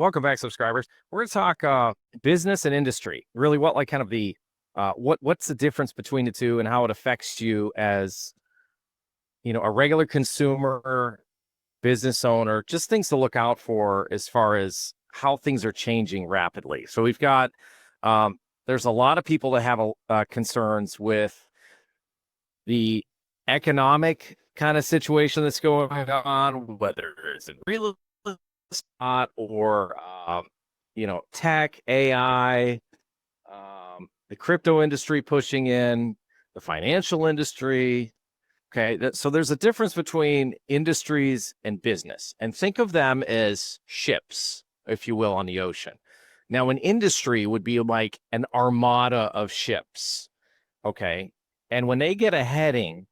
Welcome back, subscribers. We're going to talk business and industry. Really, what like kind of the what's the difference between the two and how it affects you as a regular consumer, business owner. Just things to look out for as far as how things are changing rapidly. So we've got there's a lot of people that have concerns with the economic kind of situation that's going on, whether it's in real spot or tech, AI, the crypto industry pushing in, the financial industry. Okay, so there's a difference between industries and business, and think of them as ships, if you will, on the ocean. Now, an industry would be like an armada of ships. Okay, and when they get a heading,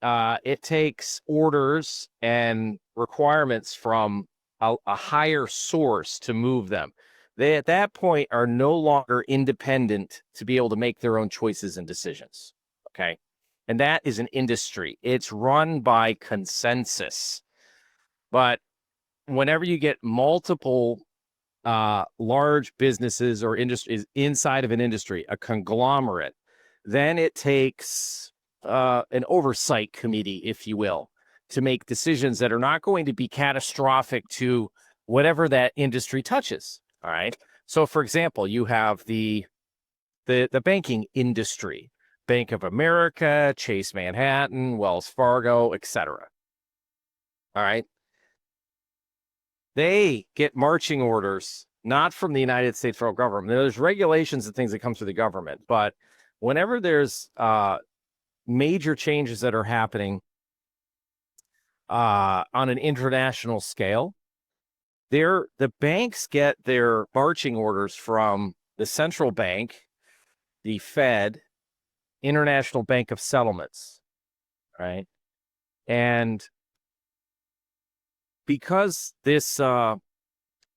it takes orders and requirements from a higher source to move them. They, at that point, are no longer independent to be able to make their own choices and decisions. Okay. And that is an industry. It's run by consensus. But whenever you get multiple large businesses or industries inside of an industry, a conglomerate, then it takes an oversight committee, if you will, to make decisions that are not going to be catastrophic to whatever that industry touches. All right. So, for example, you have the banking industry, Bank of America, Chase Manhattan, Wells Fargo, etc. All right. They get marching orders not from the United States federal government. There's regulations and things that come through the government, but whenever there's major changes that are happening on an international scale, the banks get their marching orders from the central bank, the Fed, International Bank of Settlements, right? And because this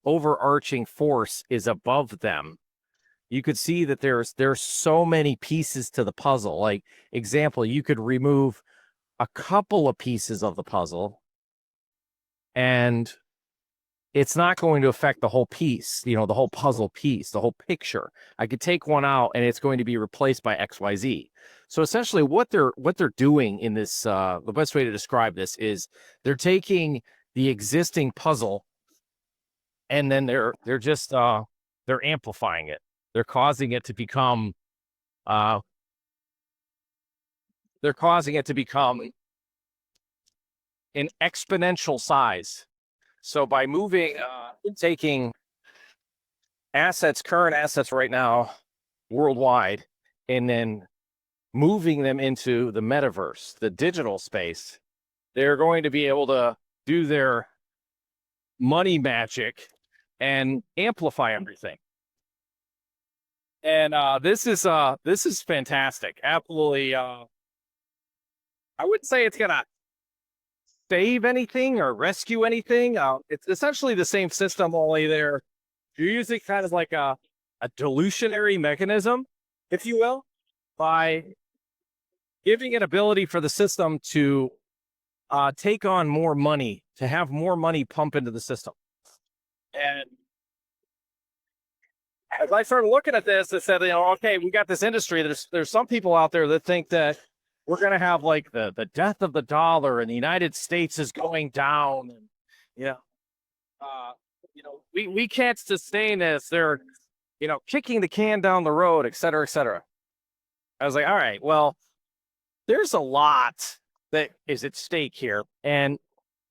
overarching force is above them, you could see that there's so many pieces to the puzzle. Like, example, you could remove a couple of pieces of the puzzle and it's not going to affect the whole piece, the whole puzzle piece, the whole picture. I could take one out and it's going to be replaced by XYZ. So essentially what they're doing in this, the best way to describe this is they're taking the existing puzzle and then they're amplifying it. They're causing it to become an exponential size. So by taking current assets right now worldwide, and then moving them into the metaverse, the digital space, they're going to be able to do their money magic and amplify everything. And this is fantastic. Absolutely. I wouldn't say it's gonna save anything or rescue anything. It's essentially the same system, only you're using kind of like a dilutionary mechanism, if you will, by giving an ability for the system to take on more money, to have more money pump into the system. And as I started looking at this, I said, okay, we got this industry. There's some people out there that think that we're going to have like the death of the dollar and the United States is going down. And, we can't sustain this. They're, kicking the can down the road, et cetera, et cetera. I was like, all right, well, there's a lot that is at stake here. And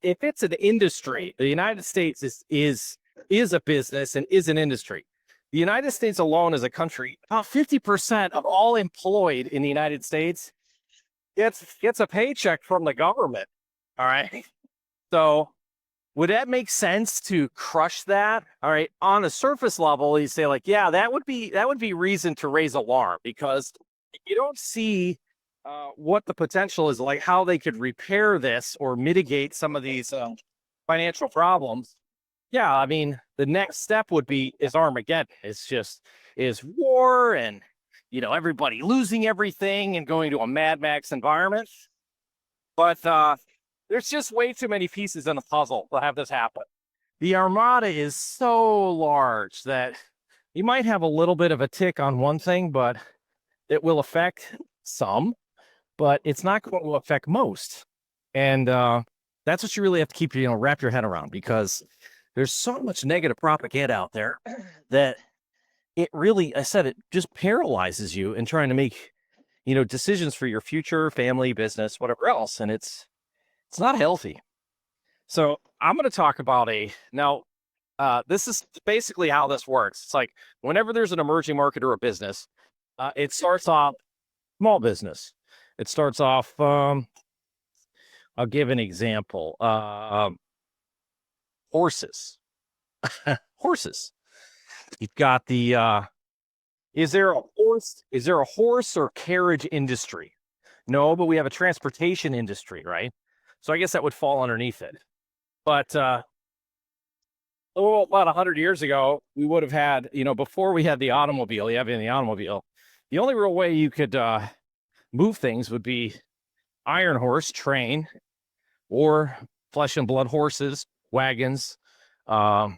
if it's an industry, the United States is a business and is an industry. The United States alone as a country, about 50% of all employed in the United States gets a paycheck from the government. All right. So would that make sense to crush that? All right. On a surface level, you say like, yeah, that would be reason to raise alarm, because you don't see what the potential is, like how they could repair this or mitigate some of these financial problems. Yeah, I mean, the next step is Armageddon. Is war and, everybody losing everything and going to a Mad Max environment. But there's just way too many pieces in the puzzle to have this happen. The armada is so large that you might have a little bit of a tick on one thing, but it will affect some, but it's not going to affect most. And that's what you really have to keep, wrap your head around, because there's so much negative propaganda out there that it really, I said, it just paralyzes you in trying to make, decisions for your future, family, business, whatever else. And it's not healthy. So I'm going to talk about this is basically how this works. It's like whenever there's an emerging market or a business, it starts off small business. It starts off, I'll give an example. Horses. Horses. You've got is there a horse or carriage industry? No, but we have a transportation industry, right? So I guess that would fall underneath it. But about 100 years ago, we would have had, before we had the automobile, the only real way you could move things would be iron horse, train, or flesh and blood horses, wagons, um,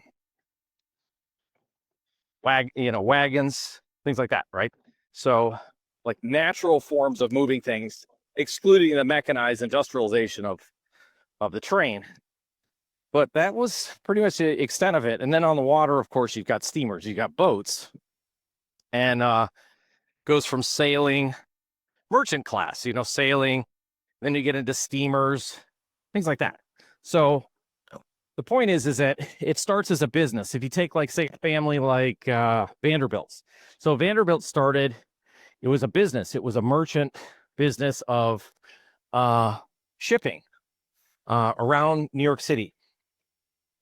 wagons, things like that, right? So, like natural forms of moving things, excluding the mechanized industrialization of the train. But that was pretty much the extent of it. And then on the water, of course, you've got steamers, you've got boats, and goes from sailing, merchant class, sailing, then you get into steamers, things like that. So the point is that it starts as a business. If you take, like, say, a family like Vanderbilt's. So Vanderbilt started, it was a business. It was a merchant business of shipping around New York City.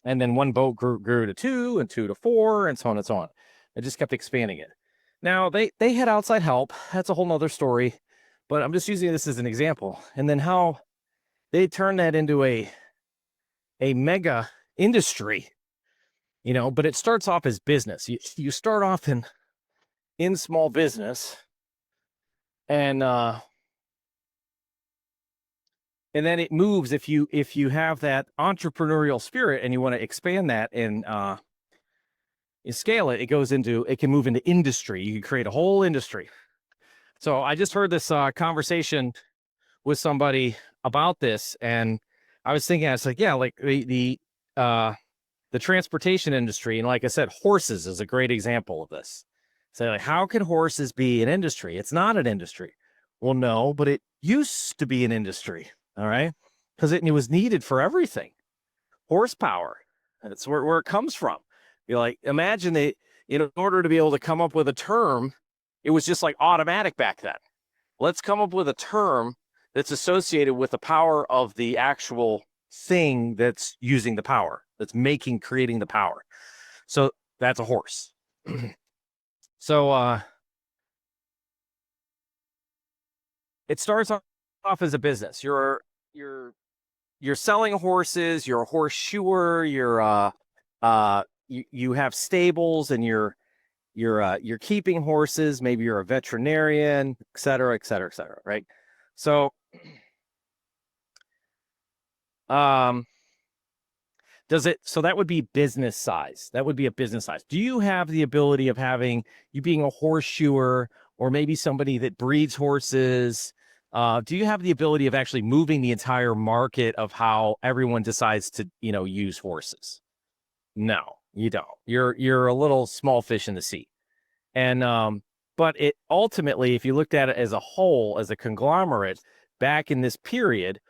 And then one boat grew to two, and two to four, and so on and so on. It just kept expanding it. Now, they had outside help. That's a whole nother story. But I'm just using this as an example. And then how they turned that into a mega industry, but it starts off as business. You start off in small business, and then it moves. If you have that entrepreneurial spirit and you want to expand that and you scale it, it can move into industry. You can create a whole industry. So I just heard this conversation with somebody about this, and I was thinking, I was like, yeah, like the transportation industry, and like I said, horses is a great example of this. So, like, how can horses be an industry? It's not an industry. Well, no, but it used to be an industry. All right, because it was needed for everything. Horsepower. That's where it comes from. You're like, imagine in order to be able to come up with a term, it was just like automatic back then. Let's come up with a term that's associated with the power of the actual thing that's using the power, that's creating the power. So that's a horse. So it starts off as a business. You're selling horses, you're a horse shoer, you have stables, and you're keeping horses, maybe you're a veterinarian, et cetera, et cetera, et cetera, right? So so that would be business size. That would be a business size. Do you have the ability of you being a horseshoer, or maybe somebody that breeds horses? Do you have the ability of actually moving the entire market of how everyone decides to, use horses? No, you don't. You're a little small fish in the sea. And but it ultimately, if you looked at it as a whole, as a conglomerate, back in this period,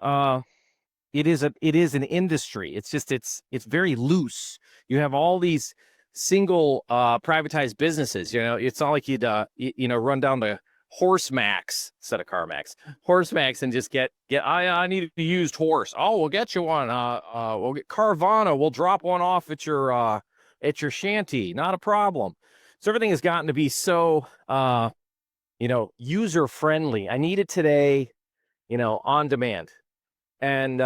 it is an industry. It's very loose. You have all these single privatized businesses. It's not like you'd run down to Horsemax instead of CarMax, Horsemax, and just get I need a used horse. Oh, we'll get you one. We'll get Carvana. We'll drop one off at your shanty. Not a problem. So everything has gotten to be so user friendly. I need it today, on demand. And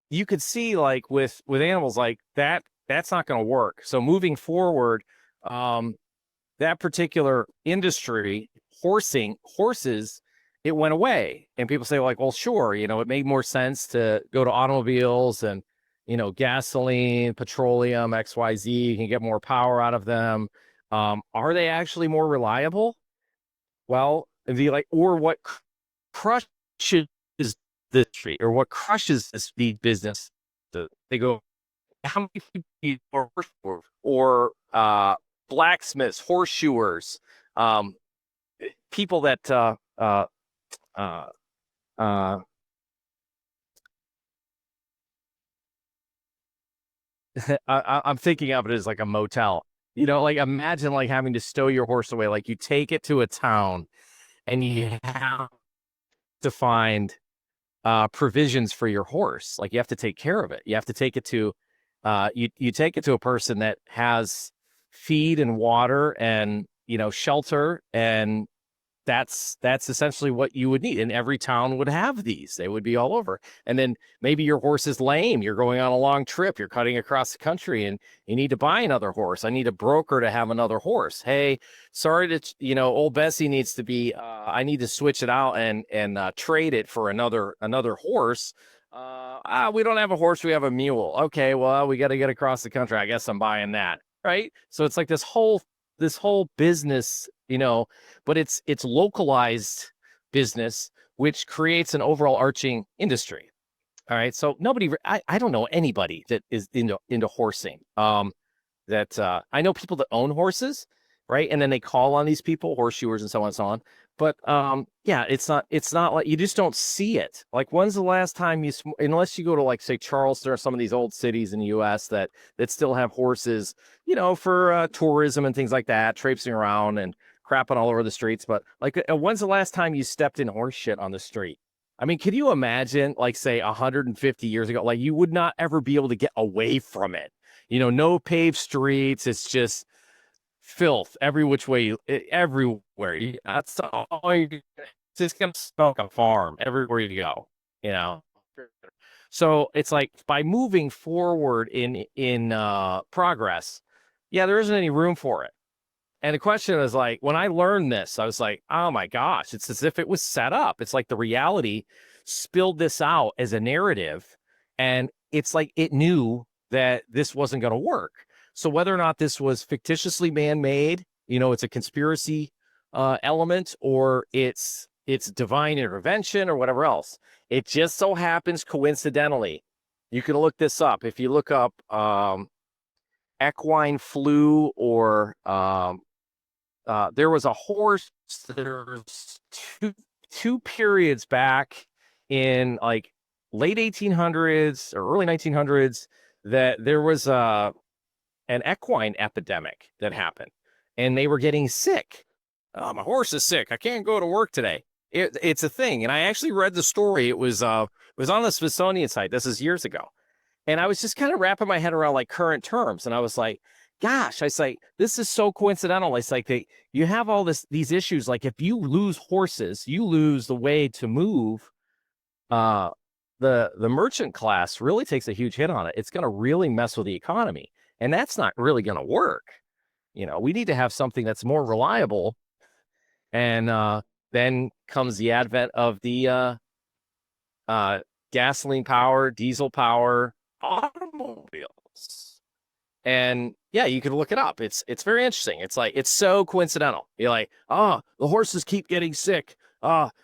you could see, like, with animals like that, that's not going to work. So moving forward, that particular industry, horses, it went away. And people say, like, well, sure, it made more sense to go to automobiles and gasoline, petroleum, XYZ. You can get more power out of them. Are they actually more reliable? Well, or what crushes the street, or what crushes the business? They go, how many people or blacksmiths, horseshoers, um, people that uh, uh, I'm thinking of it as like a motel. Like imagine like having to stow your horse away. Like you take it to a town and you have to find provisions for your horse. Like you have to take care of it. You have to take it to you take it to a person that has feed and water and shelter, and that's essentially what you would need. And every town would have these. They would be all over. And then maybe your horse is lame. You're going on a long trip. You're cutting across the country and you need to buy another horse. I need a broker to have another horse. Hey, sorry to, old Bessie needs to be, I need to switch it out and trade it for another horse. We don't have a horse. We have a mule. Okay. Well, we got to get across the country. I guess I'm buying that. Right. So it's like this whole business, but it's localized business, which creates an overall arching industry. All right. So I don't know anybody that is into horsing. That I know people that own horses, right? And then they call on these people, horseshoers and so on and so on. But yeah, it's not like you just don't see it. Like when's the last time unless you go to like say Charleston or some of these old cities in the US that still have horses, for tourism and things like that, traipsing around and crapping all over the streets. But like when's the last time you stepped in horse shit on the street? I mean, can you imagine, like, say, 150 years ago, like you would not ever be able to get away from it? No paved streets. It's just filth every which way, everywhere. That's all you, it's just gonna smell like a farm everywhere you go, you know. So it's like by moving forward in progress, yeah, there isn't any room for it. And the question is like, when I learned this, I was like, oh my gosh, it's as if it was set up. It's like the reality spilled this out as a narrative. And it's like it knew that this wasn't going to work. So whether or not this was fictitiously man-made, it's a conspiracy element, or it's divine intervention or whatever else. It just so happens coincidentally. You can look this up. If you look up equine flu or there was a horse. There's two periods back in like late 1800s or early 1900s that there was an equine epidemic that happened, and they were getting sick. Oh, my horse is sick. I can't go to work today. It's a thing, and I actually read the story. It was on the Smithsonian site. This is years ago, and I was just kind of wrapping my head around like current terms. And I was like, gosh, I say, this is so coincidental. It's like you have all these issues. Like if you lose horses, you lose the way to move. Uh, the merchant class really takes a huge hit on it. It's going to really mess with the economy. And that's not really going to work. We need to have something that's more reliable. And then comes the advent of the uh, gasoline power, diesel power automobiles. And yeah, you can look it up. It's very interesting. It's like it's so coincidental. You're like, the horses keep getting sick.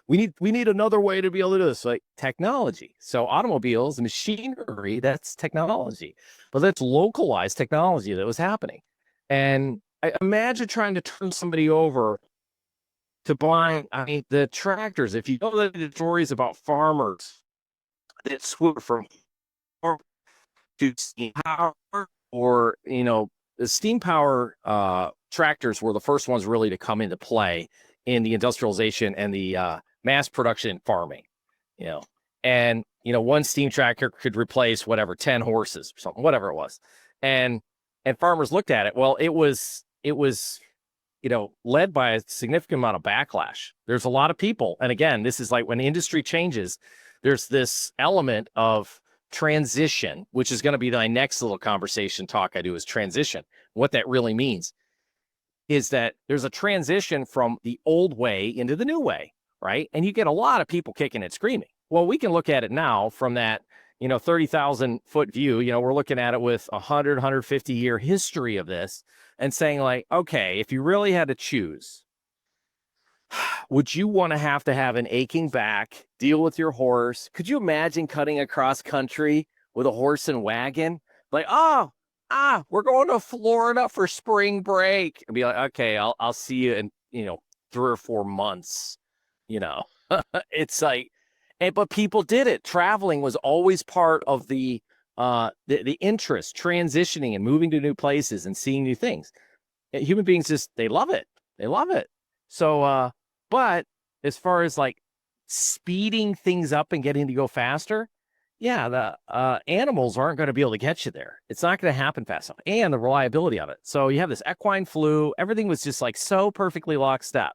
We need another way to be able to do this. Like technology. So automobiles, machinery, that's technology. But that's localized technology that was happening. And I imagine trying to turn somebody over to buying, I mean, the tractors. If you know the stories about farmers that switch from to steam power, or the steam power tractors were the first ones really to come into play in the industrialization and the mass production farming. And one steam tractor could replace whatever 10 horses or something, whatever it was. And farmers looked at it. Well, it was led by a significant amount of backlash. There's a lot of people, and again, this is like when industry changes, there's this element of transition, which is going to be my next little conversation talk I do, is transition. What that really means is that there's a transition from the old way into the new way, right? And you get a lot of people kicking and screaming. Well, we can look at it now from that, 30,000 foot view. We're looking at it with 150 year history of this and saying like, okay, if you really had to choose, would you want to have an aching back, deal with your horse? Could you imagine cutting across country with a horse and wagon? Like, oh, we're going to Florida for spring break. And be like, okay, I'll see you in, 3 or 4 months. You know, it's like, but people did it. Traveling was always part of the interest, transitioning and moving to new places and seeing new things. Human beings just, they love it. They love it. So, but as far as like speeding things up and getting to go faster, yeah, the animals aren't going to be able to get you there. It's not going to happen fast enough, and the reliability of it. So you have this equine flu. Everything was just like so perfectly lockstep.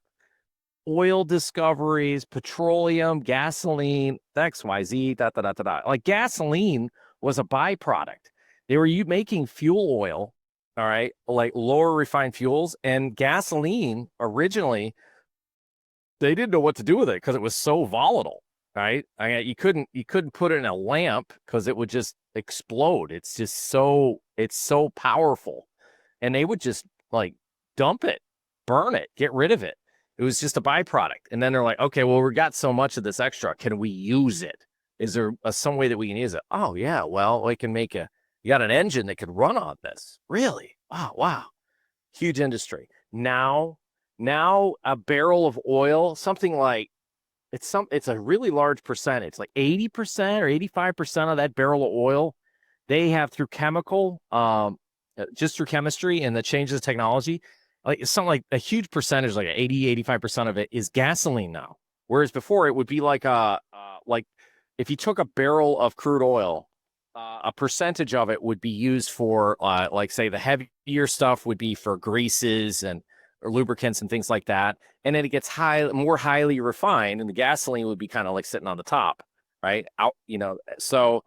Oil discoveries, petroleum, gasoline, XYZ, da da da da da. Like gasoline was a byproduct. They were making fuel oil, all right, like lower refined fuels, and gasoline originally they didn't know what to do with it because it was so volatile, right? You couldn't put it in a lamp because it would just explode. It's so powerful, and they would just like dump it, burn it, get rid of it. It was just a byproduct. And then they're like, okay, well, we got so much of this extra. Can we use it? Is there some way that we can use it? Oh yeah, well, we can you got an engine that could run on this. Really? Oh wow, huge industry. Now a barrel of oil, something like it's a really large percentage, like 80% or 85% of that barrel of oil, they have through just through chemistry and the changes of technology, like it's something like a huge percentage, like 80, 85% of it is gasoline now. Whereas before it would be like like if you took a barrel of crude oil, a percentage of it would be used for like say the heavier stuff would be for greases and or lubricants and things like that. And then it gets more highly refined, and the gasoline would be kind of like sitting on the top, right? So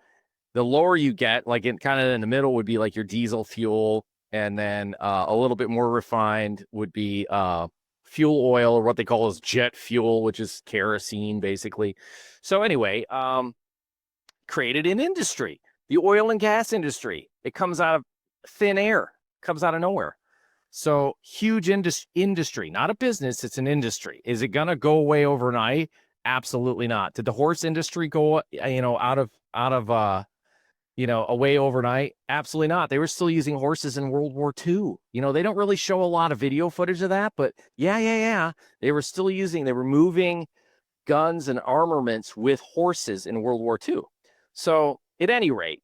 the lower you get, like kind of in the middle would be like your diesel fuel, and then a little bit more refined would be fuel oil, or what they call is jet fuel, which is kerosene basically. So anyway, created an industry, the oil and gas industry. It comes out of thin air, comes out of nowhere. So huge industry, not a business, it's an industry. Is it going to go away overnight? Absolutely not. Did the horse industry go, out of away overnight? Absolutely not. They were still using horses in World War II. They don't really show a lot of video footage of that, but yeah. They were moving guns and armaments with horses in World War II. So at any rate,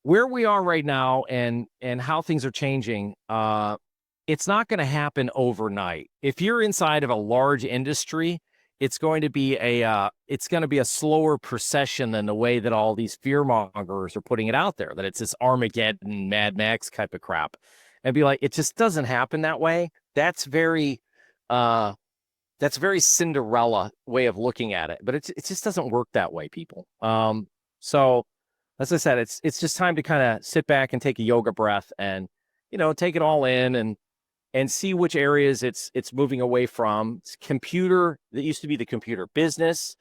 where we are right now and how things are changing, it's not going to happen overnight. If you're inside of a large industry, it's going to be a slower procession than the way that all these fearmongers are putting it out there, that it's this Armageddon, Mad Max type of crap. And be like, it just doesn't happen that way. That's very Cinderella way of looking at it, but it just doesn't work that way, people. So as I said, it's just time to kind of sit back and take a yoga breath and take it all in and see which areas it's moving away from. It's computer, that used to be the computer business,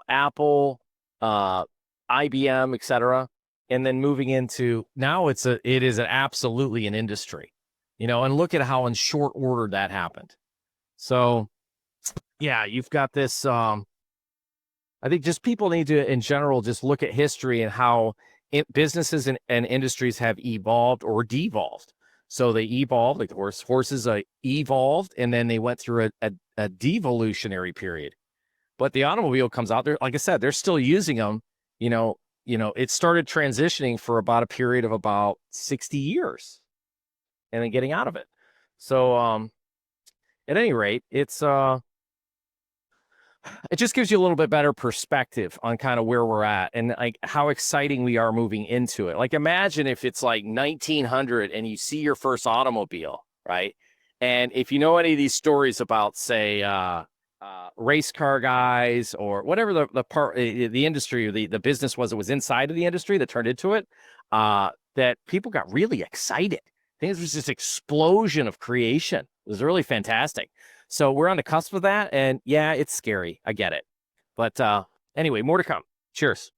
Apple, IBM, etc. And then moving into now it is absolutely an industry, and look at how in short order that happened. So yeah, you've got this. I think just people need to, in general, just look at history and how businesses and industries have evolved or devolved. So they evolved, like the horses evolved, and then they went through a devolutionary period. But the automobile comes out there, like I said, they're still using them. It started transitioning for about a period of about 60 years, and then getting out of it. So at any rate, it just gives you a little bit better perspective on kind of where we're at and like how exciting we are moving into it. Like imagine if it's like 1900 and you see your first automobile, right? And if you know any of these stories about, say, race car guys or whatever the part, the industry or the business was, it was inside of the industry that turned into it, that people got really excited. I think it was this explosion of creation. It was really fantastic. So we're on the cusp of that, and yeah, it's scary. I get it. But anyway, more to come. Cheers.